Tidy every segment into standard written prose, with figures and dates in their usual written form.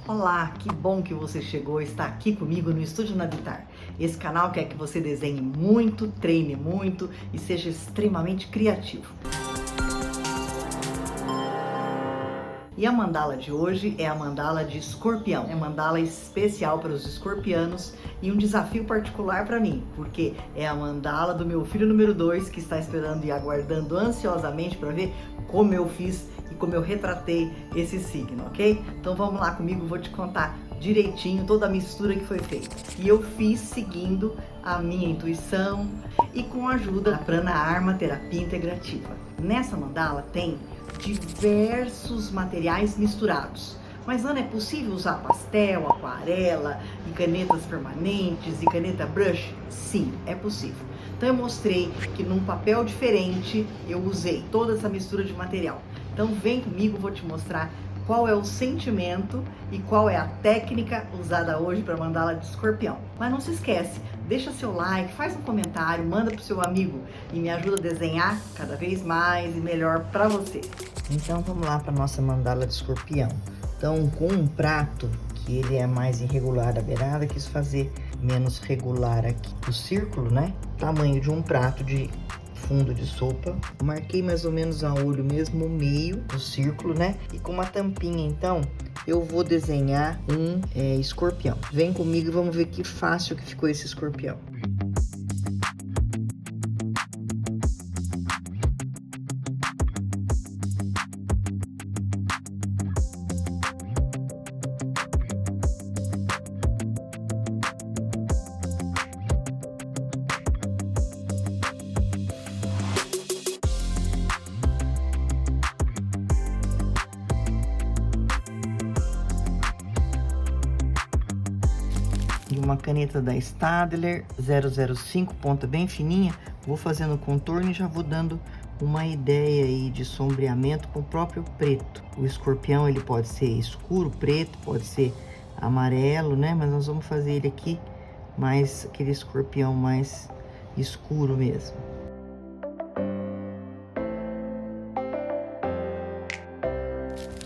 Olá, que bom que você chegou e está aqui comigo no Estúdio Navitar. Esse canal quer que você desenhe muito, treine muito e seja extremamente criativo. E a mandala de hoje é a mandala de escorpião. É mandala especial para os escorpianos e um desafio particular para mim, porque é a mandala do meu filho número 2 que está esperando e aguardando ansiosamente para ver como eu fiz e como eu retratei esse signo, ok? Então vamos lá comigo, vou te contar direitinho toda a mistura que foi feita. E eu fiz seguindo a minha intuição e com a ajuda da Prana Arma Terapia Integrativa. Nessa mandala tem diversos materiais misturados. Mas Ana, é possível usar pastel, aquarela e canetas permanentes e caneta brush? Sim, é possível. Então eu mostrei que num papel diferente eu usei toda essa mistura de material. Então vem comigo, vou te mostrar qual é o sentimento e qual é a técnica usada hoje para mandala de escorpião. Mas não se esquece, deixa seu like, faz um comentário, manda pro seu amigo e me ajuda a desenhar cada vez mais e melhor para você. Então vamos lá para nossa mandala de escorpião. Então com um prato que ele é mais irregular da beirada, quis fazer menos regular aqui o círculo, né? Tamanho de um prato de fundo de sopa. Marquei mais ou menos a olho mesmo o meio do círculo, né? E com uma tampinha, então, eu vou desenhar um escorpião. Vem comigo e vamos ver que fácil que ficou esse escorpião. E uma caneta da Staedtler 005, ponta bem fininha, vou fazendo o contorno e já vou dando uma ideia aí de sombreamento com o próprio preto. O escorpião ele pode ser escuro, preto, pode ser amarelo, né? Mas nós vamos fazer ele aqui mais aquele escorpião mais escuro mesmo.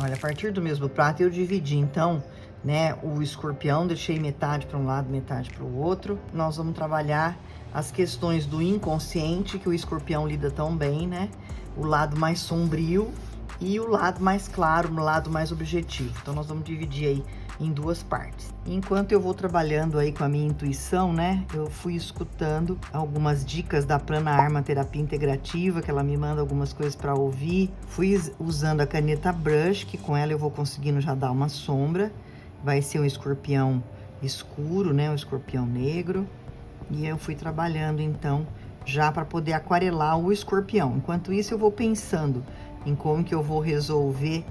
Olha, a partir do mesmo prato eu dividi então, né, o escorpião, deixei metade para um lado, metade para o outro. Nós vamos trabalhar as questões do inconsciente, que o escorpião lida tão bem, né? O lado mais sombrio e o lado mais claro, o lado mais objetivo. Então nós vamos dividir aí em duas partes. Enquanto eu vou trabalhando aí com a minha intuição, né, eu fui escutando algumas dicas da Prana Arma Terapia Integrativa, que ela me manda algumas coisas para ouvir. Fui usando a caneta brush, que com ela eu vou conseguindo já dar uma sombra. Vai ser um escorpião escuro, né, um escorpião negro. E eu fui trabalhando então já para poder aquarelar o escorpião. Enquanto isso eu vou pensando em como que eu vou resolver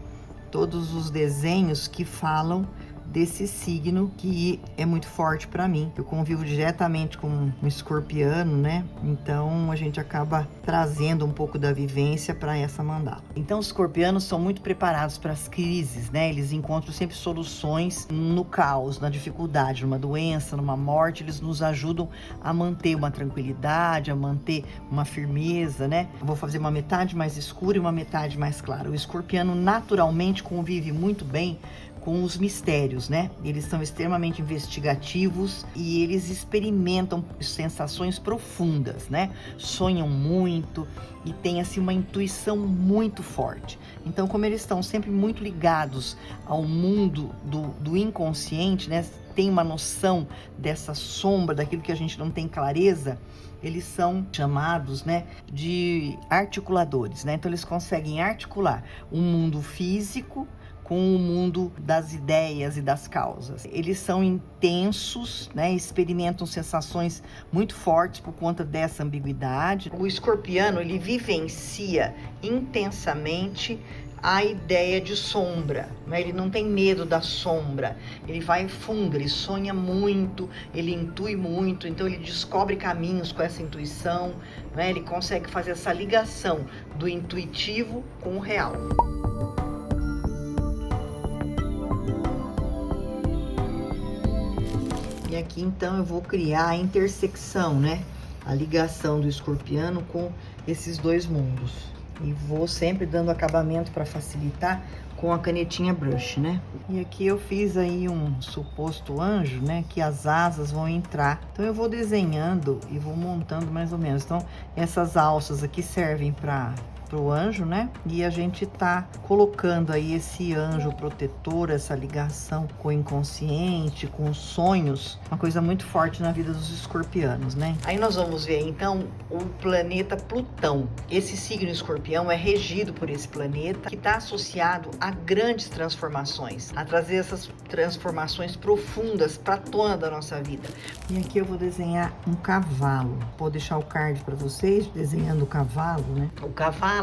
todos os desenhos que falam desse signo que é muito forte para mim. Eu convivo diretamente com um escorpiano, né? Então a gente acaba trazendo um pouco da vivência para essa mandala. Então os escorpianos são muito preparados para as crises, né? Eles encontram sempre soluções no caos, na dificuldade, numa doença, numa morte. Eles nos ajudam a manter uma tranquilidade, a manter uma firmeza, né? Eu vou fazer uma metade mais escura e uma metade mais clara. O escorpiano naturalmente convive muito bem com os mistérios, né? Eles são extremamente investigativos e eles experimentam sensações profundas, né? Sonham muito e têm assim uma intuição muito forte. Então, como eles estão sempre muito ligados ao mundo do inconsciente, né? Tem uma noção dessa sombra, daquilo que a gente não tem clareza, eles são chamados, né, de articuladores, né? Então eles conseguem articular o mundo físico com o mundo das ideias e das causas. Eles são intensos, né? Experimentam sensações muito fortes por conta dessa ambiguidade. O escorpiano, ele vivencia intensamente a ideia de sombra, né? Ele não tem medo da sombra, ele vai fundo, ele sonha muito, ele intui muito, então ele descobre caminhos com essa intuição, né? Ele consegue fazer essa ligação do intuitivo com o real. E aqui então eu vou criar a intersecção, né? A ligação do escorpiano com esses dois mundos. E vou sempre dando acabamento para facilitar com a canetinha brush, né? E aqui eu fiz aí um suposto anjo, né? Que as asas vão entrar. Então eu vou desenhando e vou montando mais ou menos. Então essas alças aqui servem para o anjo, né? E a gente tá colocando aí esse anjo protetor, essa ligação com o inconsciente, com os sonhos, uma coisa muito forte na vida dos escorpianos, né? Aí nós vamos ver então o planeta Plutão. Esse signo escorpião é regido por esse planeta que está associado a grandes transformações, a trazer essas transformações profundas para a tona da nossa vida. E aqui eu vou desenhar um cavalo. Vou deixar o card para vocês desenhando o cavalo, né? O cavalo,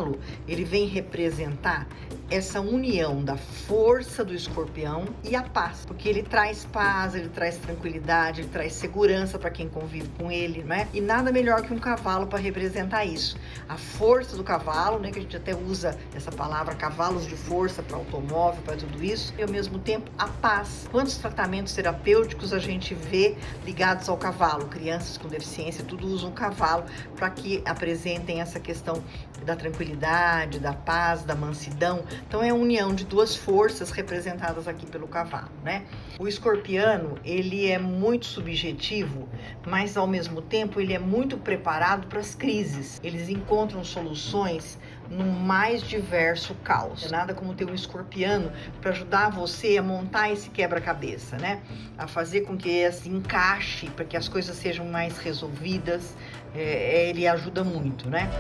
ele vem representar essa união da força do escorpião e a paz, porque ele traz paz, ele traz tranquilidade, ele traz segurança para quem convive com ele, né? E nada melhor que um cavalo para representar isso. A força do cavalo, né, que a gente até usa essa palavra cavalos de força para automóvel, para tudo isso, e ao mesmo tempo a paz. Quantos tratamentos terapêuticos a gente vê ligados ao cavalo? Crianças com deficiência, tudo usam cavalo para que apresentem essa questão da tranquilidade, da paz, da mansidão. Então é a união de duas forças representadas aqui pelo cavalo, né? O escorpiano, ele é muito subjetivo, mas ao mesmo tempo ele é muito preparado para as crises. Eles encontram soluções no mais diverso caos. Nada como ter um escorpiano para ajudar você a montar esse quebra-cabeça, né? A fazer com que esse encaixe, para que as coisas sejam mais resolvidas. Ele ajuda muito, né?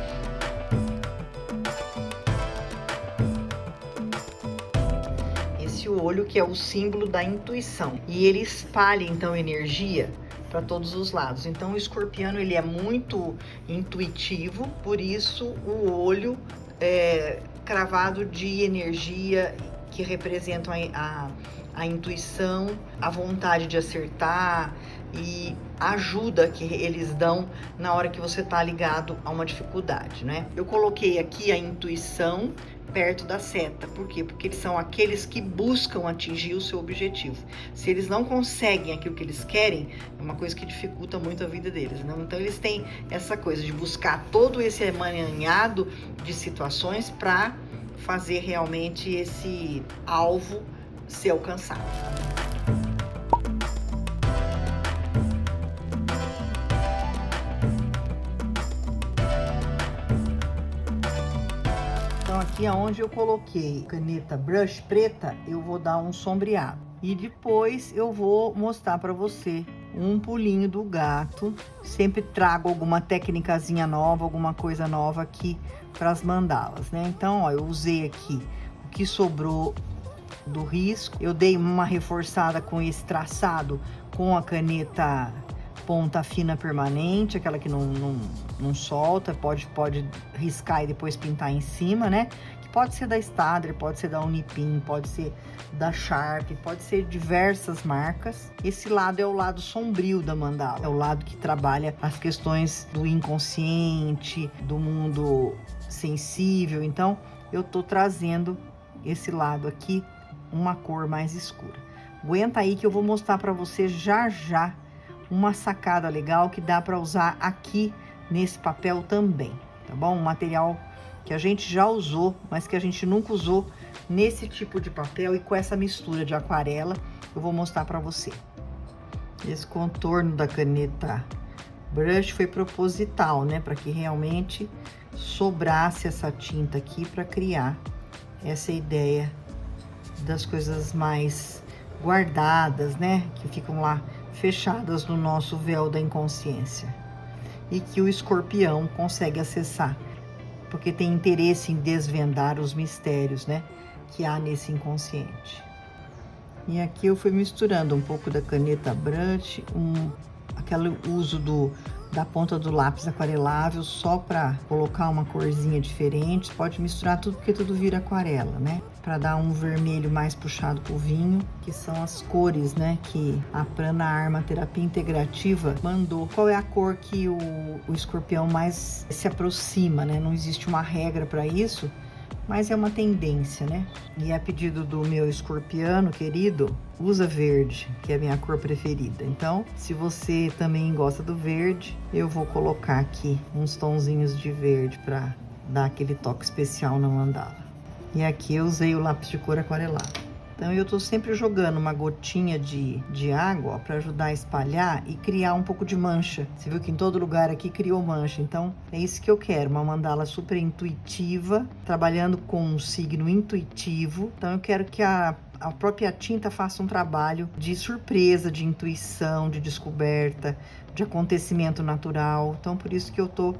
O olho, que é o símbolo da intuição, e ele espalha então energia para todos os lados. Então o escorpiano, ele é muito intuitivo, por isso o olho é cravado de energia que representam a intuição, a vontade de acertar e a ajuda que eles dão na hora que você está ligado a uma dificuldade, né? Eu coloquei aqui a intuição perto da seta. Por quê? Porque eles são aqueles que buscam atingir o seu objetivo. Se eles não conseguem aquilo que eles querem, é uma coisa que dificulta muito a vida deles, né? Então eles têm essa coisa de buscar todo esse emaranhado de situações para fazer realmente esse alvo ser alcançado. Então aqui aonde eu coloquei caneta brush preta, eu vou dar um sombreado. E depois eu vou mostrar para você um pulinho do gato. Sempre trago alguma técnicazinha nova, alguma coisa nova aqui para as mandalas, né? Então, ó, eu usei aqui o que sobrou do risco. Eu dei uma reforçada com esse traçado com a caneta ponta fina permanente, aquela que não solta, pode riscar e depois pintar em cima, né? Que pode ser da Staedtler, pode ser da Unipin, pode ser da Sharp, pode ser diversas marcas. Esse lado é o lado sombrio da mandala, é o lado que trabalha as questões do inconsciente, do mundo sensível. Então, eu tô trazendo esse lado aqui, uma cor mais escura. Aguenta aí que eu vou mostrar para você já já uma sacada legal que dá para usar aqui nesse papel também, tá bom? Um material que a gente já usou, mas que a gente nunca usou nesse tipo de papel e com essa mistura de aquarela, eu vou mostrar para você. Esse contorno da caneta brush foi proposital, né? Para que realmente sobrasse essa tinta aqui para criar essa ideia das coisas mais guardadas, né? Que ficam lá fechadas no nosso véu da inconsciência e que o escorpião consegue acessar, porque tem interesse em desvendar os mistérios, né, que há nesse inconsciente. E aqui eu fui misturando um pouco da caneta brush, aquele uso da ponta do lápis aquarelável só para colocar uma corzinha diferente. Pode misturar tudo porque tudo vira aquarela, né? Para dar um vermelho mais puxado pro vinho, que são as cores, né? Que a Prana Arma Terapia Integrativa mandou. Qual é a cor que o escorpião mais se aproxima, né? Não existe uma regra para isso, mas é uma tendência, né? E a pedido do meu escorpiano querido, usa verde, que é a minha cor preferida. Então, se você também gosta do verde, eu vou colocar aqui uns tonzinhos de verde para dar aquele toque especial na mandala. E aqui eu usei o lápis de cor aquarelado. Então eu tô sempre jogando uma gotinha de água para ajudar a espalhar e criar um pouco de mancha. Você viu que em todo lugar aqui criou mancha, então é isso que eu quero, uma mandala super intuitiva, trabalhando com um signo intuitivo. Então eu quero que a própria tinta faça um trabalho de surpresa, de intuição, de descoberta, de acontecimento natural. Então por isso que eu tô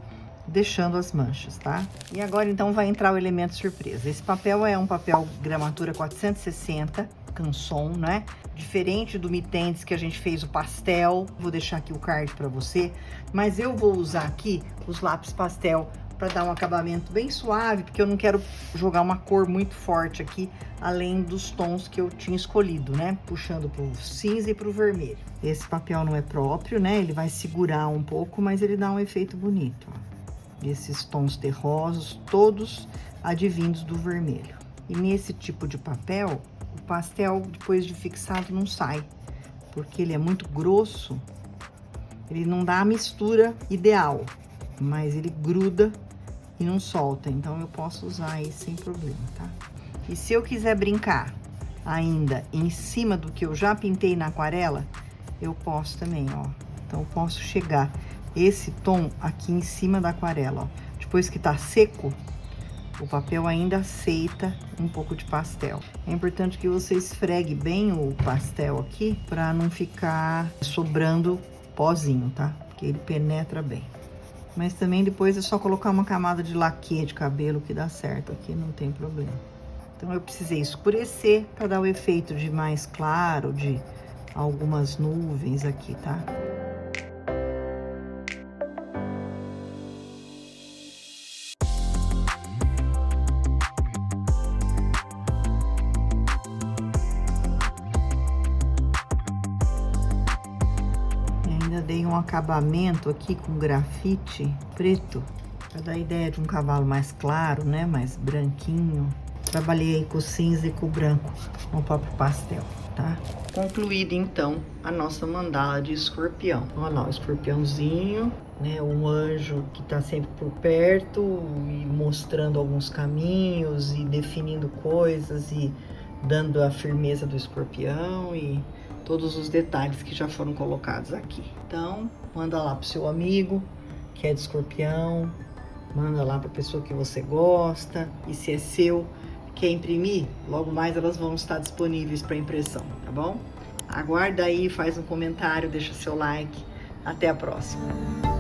deixando as manchas, tá? E agora então vai entrar o elemento surpresa. Esse papel é um papel gramatura 460, Canson, né? Diferente do Mitentes que a gente fez o pastel. Vou deixar aqui o card para você, mas eu vou usar aqui os lápis pastel para dar um acabamento bem suave, porque eu não quero jogar uma cor muito forte aqui, além dos tons que eu tinha escolhido, né? Puxando pro cinza e pro vermelho. Esse papel não é próprio, né? Ele vai segurar um pouco, mas ele dá um efeito bonito, ó. Esses tons terrosos, todos advindos do vermelho. E nesse tipo de papel, o pastel, depois de fixado, não sai, porque ele é muito grosso, ele não dá a mistura ideal, mas ele gruda e não solta, então eu posso usar aí sem problema, tá? E se eu quiser brincar ainda em cima do que eu já pintei na aquarela, eu posso também, ó. Então eu posso chegar esse tom aqui em cima da aquarela, ó. Depois que tá seco, o papel ainda aceita um pouco de pastel. É importante que você esfregue bem o pastel aqui para não ficar sobrando pozinho, tá? Porque ele penetra bem. Mas também depois é só colocar uma camada de laque de cabelo que dá certo aqui, não tem problema. Então eu precisei escurecer para dar o efeito de mais claro, de algumas nuvens aqui, tá? Dei um acabamento aqui com grafite preto, para dar a ideia de um cavalo mais claro, né? Mais branquinho. Trabalhei aí com o cinza e com o branco, no próprio pastel, tá? Concluída, então, a nossa mandala de escorpião. Olha lá, o escorpiãozinho, né? Um anjo que tá sempre por perto e mostrando alguns caminhos e definindo coisas e dando a firmeza do escorpião e todos os detalhes que já foram colocados aqui. Então, manda lá pro seu amigo que é de escorpião, manda lá pra pessoa que você gosta, e se é seu, quer imprimir, logo mais elas vão estar disponíveis para impressão, tá bom? Aguarda aí, faz um comentário, deixa seu like. Até a próxima!